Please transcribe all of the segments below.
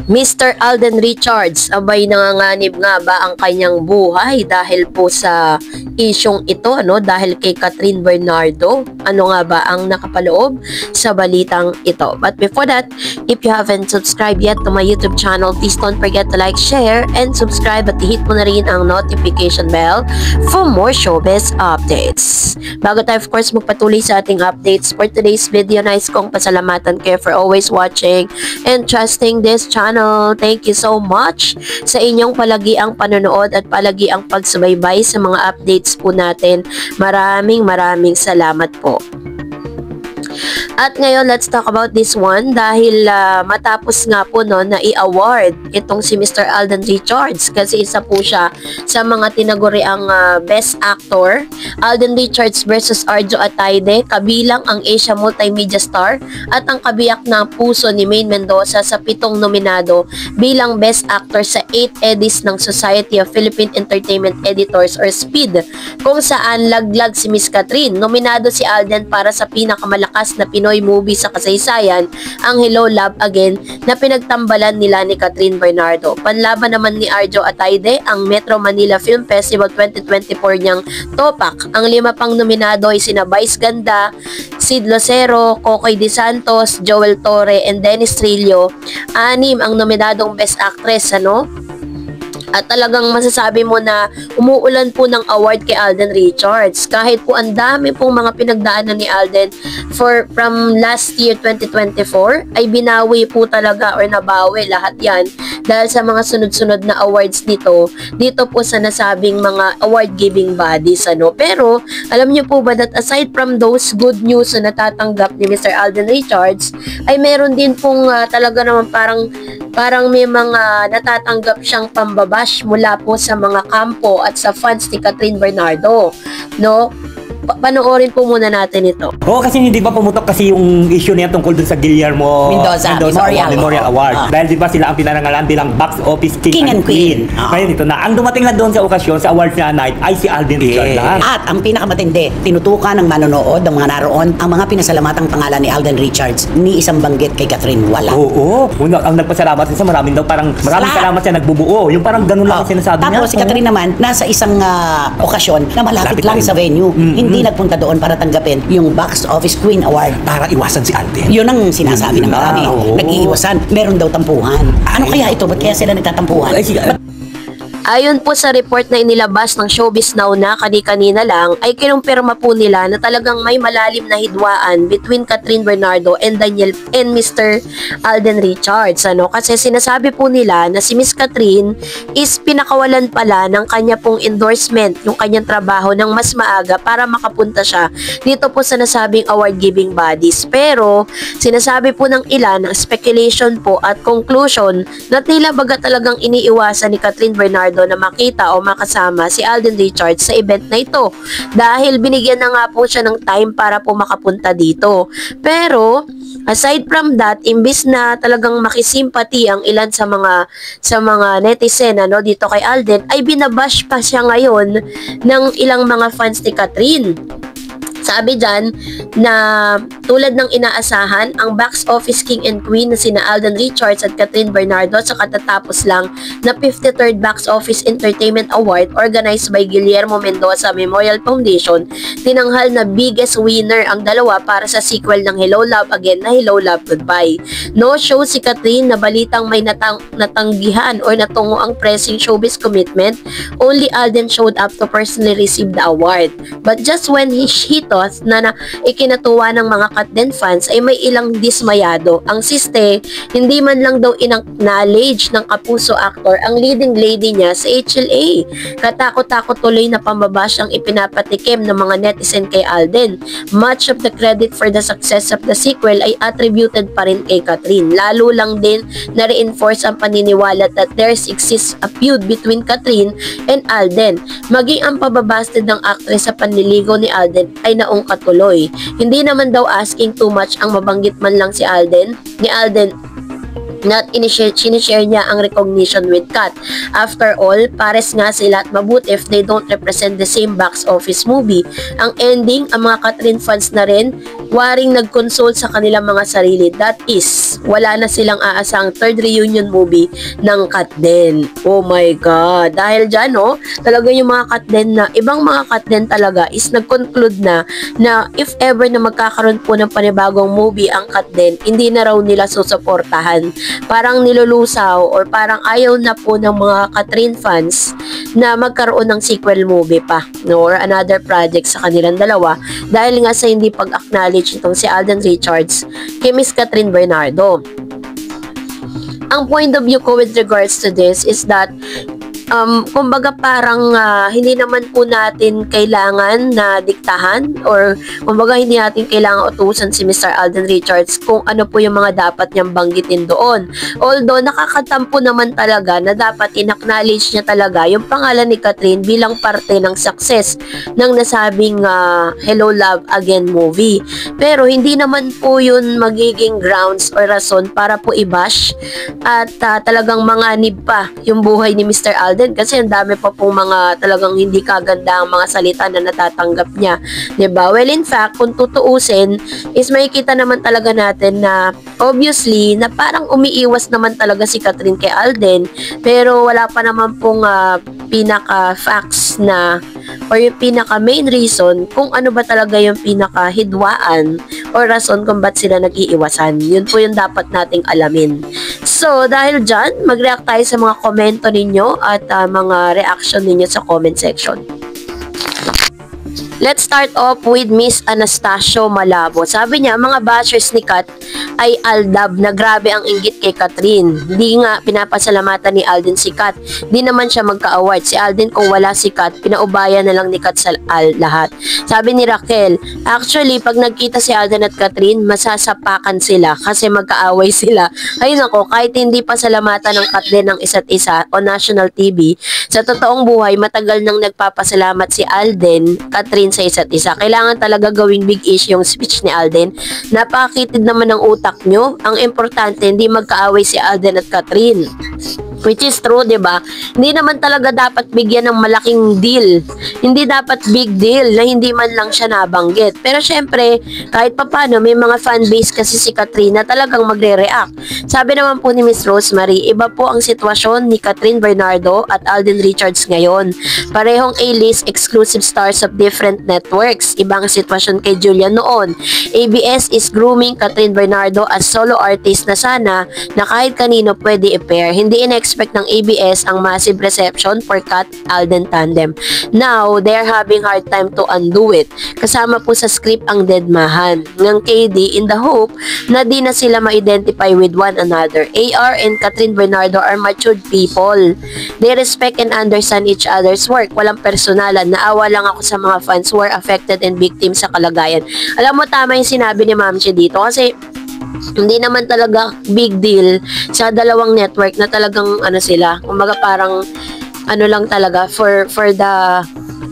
Mr. Alden Richards, abay nanganganib nga ba ang kanyang buhay dahil po sa isyong ito, no? Dahil kay Catherine Bernardo. Ano nga ba ang nakapaloob sa balitang ito? But before that, if you haven't subscribed yet to my YouTube channel, please don't forget to like, share, and subscribe at hit mo na rin ang notification bell for more showbiz updates. Bago tayo, of course, magpatuloy sa ating updates for today's video, nais kong pasalamatan kayo for always watching and trusting this channel. Thank you so much sa inyong palagiang panonood at palagiang pagsubaybay sa mga updates po natin. Maraming salamat po. At ngayon, let's talk about this one dahil matapos nga po no, na i-award itong si Mr. Alden Richards kasi isa po siya sa mga tinaguriang Best Actor. Alden Richards versus Arjo Atayde, kabilang ang Asia Multimedia Star at ang kabiyak na puso ni Maine Mendoza sa 7 nominado bilang Best Actor sa 8 edis ng Society of Philippine Entertainment Editors or SPEED, kung saan laglag si Miss Catherine. Nominado si Alden para sa pinakamalakas na Pinoy movie sa kasaysayan, ang Hello Love Again, na pinagtambalan nila ni Catherine Bernardo. Panlaban naman ni Arjo Atayde ang Metro Manila Film Festival 2024 niyang topak. Ang 5 pang nominado ay sina Vice Ganda, Sid Lucero, Kokoy De Santos, Joel Torre, and Dennis Trillo. 6 ang nominadong Best Actress, ano? At talagang masasabi mo na umuulan po ng award kay Alden Richards. Kahit po ang dami pong mga pinagdaanan ni Alden from last year 2024 ay binawi po talaga or nabawi lahat yan dahil sa mga sunod-sunod na awards dito po sa nasabing mga award giving bodies, ano. Pero alam niyo po ba that aside from those good news na natatanggap ni Mr. Alden Richards ay meron din pong talaga naman parang may mga natatanggap siyang pambabash mula po sa mga kampo at sa fans ni Catherine Bernardo, no? Panoorin po muna natin ito. Kasi hindi ba pumutok kasi yung issue niya tungkol dun sa Guillermo Mendoza Memorial Award. Dahil di ba sila ang pinarangalan bilang box office king and queen. Ngayon ito na, ang dumating lang doon sa okasyon sa awards na night ay si Alden Richards lang. At ang pinakamatindi, tinutukan ng manonood, ng mga naroon, ang mga pinasalamatang pangalan ni Alden Richards, ni isang banggit kay Catherine, wala. Oo. Ang nagpasalamat sa maraming daw, parang maraming salamat siya nagbubuo. Yung parang ganun lang ang sinasabi niya. Tapos si Catherine naman, nasa isang okasyon na malapit lang sa venue. Hindi nagpunta doon para tanggapin yung Box Office Queen Award. Para iwasan si Alden. Yun ang sinasabi ng marami. Nag-iiwasan. Meron daw tampuhan. Ano kaya ito? Ba't kaya sila nagtatampuhan? Ayon po sa report na inilabas ng Showbiz Now na kani-kanina lang, ay kinumpirma po nila na talagang may malalim na hidwaan between Catherine Bernardo and Mr. Alden Richards, ano? Kasi sinasabi po nila na si Miss Catherine is pinakawalan pala ng kanya pong endorsement, yung kanyang trabaho ng mas maaga para makapunta siya dito po sa nasabing award-giving bodies. Pero sinasabi po ng ilan, ng speculation po at conclusion na tila baga talagang iniiwasan ni Catherine Bernardo na makita o makasama si Alden Richards sa event na ito dahil binigyan na nga po siya ng time para po makapunta dito. Pero aside from that, imbis na talagang makisimpati ang ilan sa mga netizen, ano, dito kay Alden, ay binabash pa siya ngayon ng ilang mga fans ni Catherine. Sabi dyan na tulad ng inaasahan, ang box office king and queen na sina Alden Richards at Catherine Bernardo sa katatapos lang na 53rd Box Office Entertainment Award organized by Guillermo Mendoza Memorial Foundation, tinanghal na biggest winner ang dalawa para sa sequel ng Hello Love Again na Hello Love Goodbye. No show si Catherine na balitang may natanggihan or natungo ang pressing showbiz commitment. Only Alden showed up to personally receive the award. But just when he na ikinatuwa ng mga Catden fans ay may ilang dismayado. Ang siste, hindi man lang daw in-acknowledge ng kapuso actor ang leading lady niya sa HLA. Katakot-takot tuloy na pambabash ang ipinapatikim ng mga netizen kay Alden. Much of the credit for the success of the sequel ay attributed pa rin kay Catherine. Lalo lang din na reinforce ang paniniwala that there exists a feud between Catherine and Alden. Maging ang pababasted ng actress sa panliligaw ni Alden ay naong katuloy. Hindi naman daw asking too much ang mabanggit man lang ni Alden na sinishare niya ang recognition with Kat. After all, pares nga sila at mabuti if they don't represent the same box office movie. Ang ending, ang mga Catherine fans na rin waring nag-consult sa kanilang mga sarili. That is, wala na silang aasang third reunion movie ng Kat din. Oh my God. Dahil dyan, no, talaga yung mga Kat din na, ibang mga Kat din talaga is nag-conclude na if ever na magkakaroon po ng panibagong movie ang Kat din, hindi na raw nila susuportahan. Parang nilulusaw or parang ayaw na po ng mga Katrin fans na magkaroon ng sequel movie pa, no, or another project sa kanilang dalawa dahil nga sa hindi pag-acknowledge itong si Alden Richards kay Miss Katrin Bernardo. Ang point of view ko with regards to this is that kumbaga parang hindi naman po natin kailangan na diktahan or kumbaga hindi natin kailangan utusan si Mr. Alden Richards kung ano po yung mga dapat niyang banggitin doon. Although nakakatampo naman talaga na dapat in-acknowledge niya talaga yung pangalan ni Katrin bilang parte ng success ng nasabing Hello Love Again movie. Pero hindi naman po yun magiging grounds or rason para po i-bash at talagang manganib pa yung buhay ni Mr. Alden kasi ang dami pa pong mga talagang hindi kaganda ang mga salita na natatanggap niya, 'di ba? Well, in fact, kung tutuusin is makikita naman talaga natin na obviously na parang umiiwas naman talaga si Katrin kay Alden, pero wala pa naman pong pinaka facts na or yung pinaka main reason kung ano ba talaga yung pinaka hidwaan or rason kung ba't sila nag-iiwasan. Yun po yung dapat nating alamin. So, dahil dyan, mag-react tayo sa mga komento ninyo at mga reaction ninyo sa comment section. Let's start off with Miss Anastasio Malabo. Sabi niya, mga bashers ni Kat ay aldab na grabe ang inggit kay Katrin. Hindi nga pinapasalamatan ni Alden si Kat. Di naman siya magka-award. Si Alden kung wala si Kat, pinaubayan na lang ni Kat sa lahat. Sabi ni Raquel, actually, pag nagkita si Alden at Katrin, masasapakan sila kasi magkaaway sila. Ayun ako, kahit hindi pa salamatan ng Kat din ng isa't isa o national TV, sa totoong buhay, matagal nang nagpapasalamat si Alden, Katrin sa isa't isa. Kailangan talaga gawing big issue yung speech ni Alden. Napakitid naman ng utak nyo. Ang importante, hindi magkaaway si Alden at Katrin. Which is true, di ba? Hindi naman talaga dapat bigyan ng malaking deal. Hindi dapat big deal na hindi man lang siya nabanggit. Pero syempre, kahit papano, may mga fanbase kasi si Katrin na talagang magre-react. Sabi naman po ni Miss Rosemary, iba po ang sitwasyon ni Katrin Bernardo at Alden Richards ngayon. Parehong A-list exclusive stars of different networks. Ibang sitwasyon kay Julia noon. ABS is grooming Katrin Bernardo as solo artist na sana na kahit kanino pwede i-pair. Hindi in-expect ng ABS ang massive reception for Kat Alden tandem. Now, they're having hard time to undo it. Kasama po sa script ang deadmahan ng KD in the hope na di na sila ma-identify with one another. AR and Katrin Bernardo are matured people. They respect and understand each other's work. Walang personalan. Naawa lang ako sa mga fans who are affected and victims sa kalagayan. Alam mo, tama yung sinabi ni Ma'am Che dito kasi hindi naman talaga big deal sa dalawang network na talagang ano sila, kumbaga parang ano lang talaga for the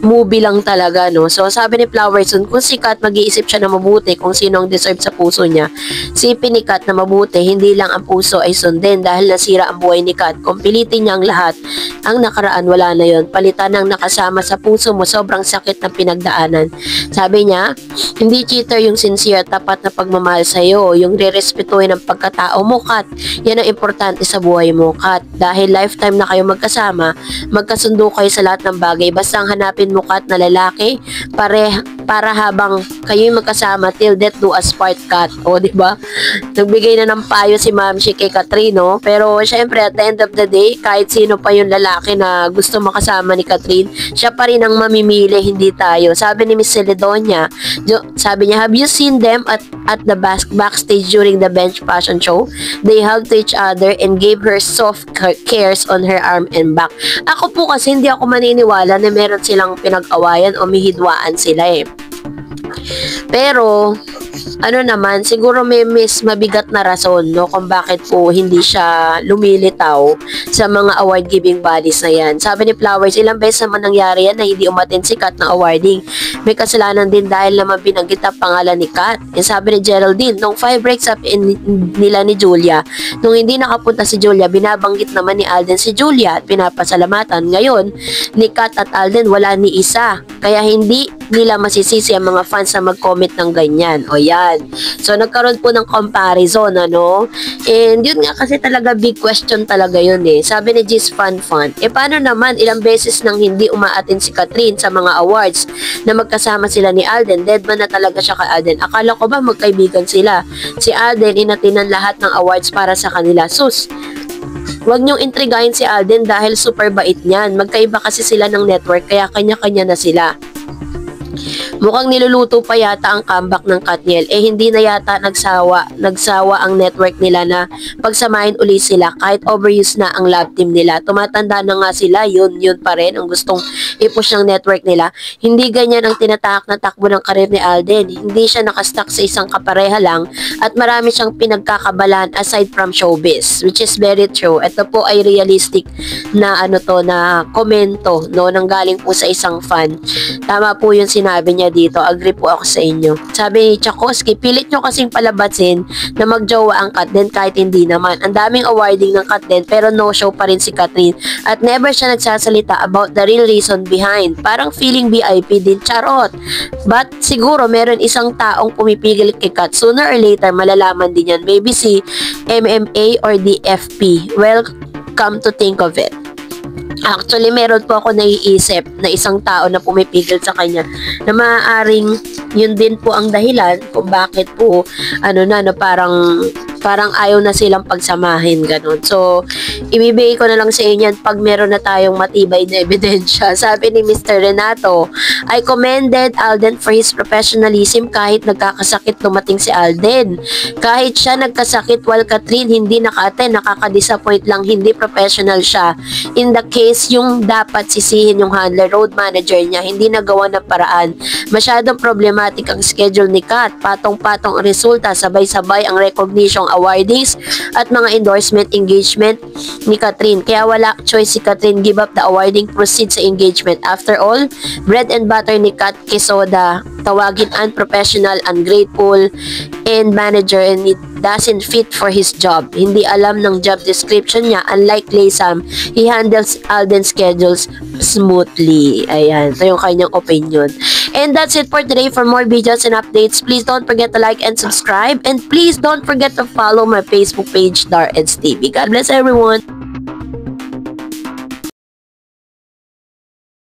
movie lang talaga, no? So, sabi ni Flowerson, kung si Kat mag-iisip siya na mabuti kung sino ang deserve sa puso niya, sipin ni Kat na mabuti, hindi lang ang puso ay sundin dahil nasira ang buhay ni Kat. Kung pilitin niya ang lahat, ang nakaraan wala na yon. Palitan ng nakasama sa puso mo, sobrang sakit ng pinagdaanan. Sabi niya, hindi cheater yung sincere, tapat na pagmamahal sa'yo, yung re-respetuhin ang pagkatao mo, Kat. Yan ang importante sa buhay mo, Kat. Dahil lifetime na kayo magkasama, magkasundo kayo sa lahat ng bagay. Basta ang hanapin mo, Kat, na lalaki para habang kayo'y magkasama till death do us part, Kat. O, diba? Nagbigay na ng payo si Ma'am Che kay Katrin, no? Pero syempre at the end of the day, kahit sino pa yung lalaki na gusto makasama ni Katrin, siya pa rin ang mamimili, hindi tayo. Sabi ni Miss Celedonia, sabi niya, have you seen them at the backstage during the bench fashion show? They hugged to each other and gave her soft cares on her arm and back. Ako po kasi hindi ako maniniwala na meron silang pinag-awayan o mihidwaan sila eh. Pero ano naman, siguro may mabigat na rason, no, kung bakit po hindi siya lumilitaw sa mga award-giving bodies na yan. Sabi ni Flowers, ilang beses naman nangyari yan na hindi umattend si Kat ng awarding. May kasalanan din dahil naman binanggit ang pangalan ni Kat. Yung sabi ni Geraldine, nung 5 breaks up nila ni Julia, nung hindi nakapunta si Julia, binabanggit naman ni Alden si Julia at pinapasalamatan. Ngayon, ni Kat at Alden wala ni isa. Kaya hindi nila masisisi ang mga fans na mag-comment ng ganyan. O yan. So, nagkaroon po ng comparison, ano? And yun nga kasi talaga big question talaga yun eh. Sabi ni Gis Fan, paano naman ilang beses nang hindi umaatin si Kathryn sa mga awards na magkasama sila ni Alden? Deadman na talaga siya kay Alden. Akala ko ba magkaibigan sila? Si Alden, inatinan lahat ng awards para sa kanila. Sus! Huwag niyong intrigahin si Alden dahil super bait niyan. Magkaiba kasi sila ng network kaya kanya-kanya na sila. Mukhang niluluto pa yata ang comeback ng Katniel. Hindi na yata nagsawa ang network nila na pagsamahin uli sila kahit overuse na ang love team nila. Tumatanda na nga sila, yun pa rin ang gustong i-push ng network nila. Hindi ganyan ang tinatahak na takbo ng karir ni Alden. Hindi siya nakastuck sa isang kapareha lang at marami siyang pinagkakabalan aside from showbiz, which is very true. Ito po ay realistic na na komento nanggaling po sa isang fan. Tama po yung sinabi niya dito. Agree po ako sa inyo. Sabi ni Tchaikovsky, pilit nyo kasing palabasin na magjowa ang Katniel kahit hindi naman. Ang daming awarding ng Katniel pero no show pa rin si Kathryn at never siya nagsasalita about the real reason behind. Parang feeling VIP din, charot. But siguro meron isang taong pumipigil kay Kat. Sooner or later malalaman din yan. Maybe si MMA or the FP. Well, come to think of it. Actually, meron po ako naiisip na isang tao na pumipigil sa kanya na maaaring yun din po ang dahilan kung bakit po parang ayaw na silang pagsamahin, ganun. So, ibibigay ko na lang sa inyo pag meron na tayong matibay na ebidensya. Sabi ni Mr. Renato, I commended Alden for his professionalism kahit nagkakasakit dumating si Alden. Kahit siya nagkasakit while Kathryn hindi naka-attend, nakaka-disappoint lang, hindi professional siya. In the case, yung dapat sisihin yung handler, road manager niya, hindi nagawa ng paraan. Masyadong problematic ang schedule ni Kat. Patong-patong ang resulta, sabay-sabay ang recognition awardings at mga endorsement engagement ni Kathryn. Kaya wala choice si Kathryn, give up the awarding, proceed sa engagement. After all, bread and butter ni Kat Quesoda, tawagin unprofessional, ungrateful, and manager, and it doesn't fit for his job. Hindi alam ng job description niya. Unlike Laysam, he handles Alden's schedules smoothly. Ayan, ito yung kanyang opinion. And that's it for today. For more videos and updates, please don't forget to like and subscribe. And please don't forget to follow my Facebook page, Dar Eds TV. God bless everyone.